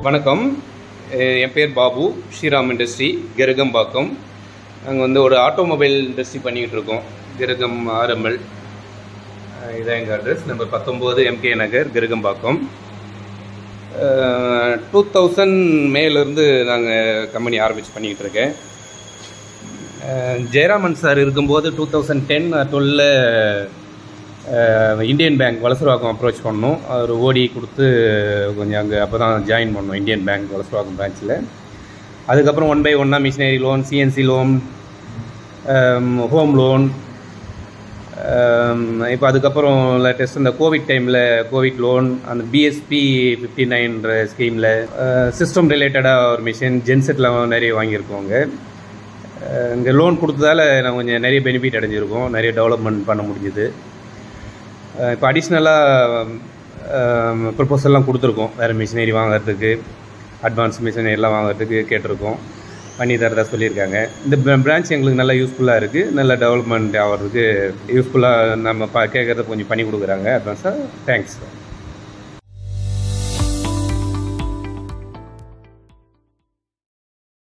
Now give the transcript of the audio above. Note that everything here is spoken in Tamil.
வணக்கம். என் பேர் பாபு. ஸ்ரீராம் இண்டஸ்ட்ரி, கிரகம்பாக்கம். நாங்கள் ஒரு ஆட்டோமொபைல் இண்டஸ்ட்ரி பண்ணிக்கிட்டு இருக்கோம். கிரகம் RML. இதான் எங்கள் அட்ரஸ். நம்பர் 19 MK நகர், கிரகம்பாக்கம். 2000 மேலேருந்து நாங்கள் கம்பெனி ஆரம்பித்து பண்ணிக்கிட்டு இருக்கேன். ஜெயராமன் சார் இருக்கும்போது 2010 12 இந்தியன் பேங்க் வலசரவாக்கம் அப்ரோச் பண்ணோம். அவர் ஓடி கொடுத்து கொஞ்சம் அங்கே அப்போ தான் ஜாயின் பண்ணோம் இந்தியன் பேங்க் வலசரவாக்கம் பிரான்ச்சில். அதுக்கப்புறம் 1 by 1 machinery loan, CNC loan, home loan. இப்போ அதுக்கப்புறம் லேட்டஸ்ட் இந்த கோவிட் டைமில் கோவிட் லோன், அந்த BSP 59 ஸ்கீமில் சிஸ்டம் ரிலேட்டடாக ஒரு மிஷின் ஜென்செட்டில் நிறைய வாங்கியிருக்கோங்க. இங்கே லோன் கொடுத்ததால் நான் கொஞ்சம் நிறைய பெனிஃபிட் அடைஞ்சிருக்கோம், நிறைய டெவலப்மெண்ட் பண்ண முடிஞ்சுது. இப்போ அடிஷ்னலாக ப்ரொப்போசல்லாம் கொடுத்துருக்கோம். வேறு மிஷினரி வாங்கிறதுக்கு, அட்வான்ஸ் மிஷினரிலாம் வாங்கிறதுக்கு கேட்டிருக்கோம். பண்ணி தரதா சொல்லியிருக்காங்க. இந்த பிரான்ச் எங்களுக்கு நல்லா யூஸ்ஃபுல்லாக இருக்குது. நல்ல டெவலப்மெண்ட் ஆகிறதுக்கு யூஸ்ஃபுல்லாக நம்ம கேட்குறத கொஞ்சம் பண்ணி கொடுக்குறாங்க. அட்வான்ஸாக தேங்க்ஸ்.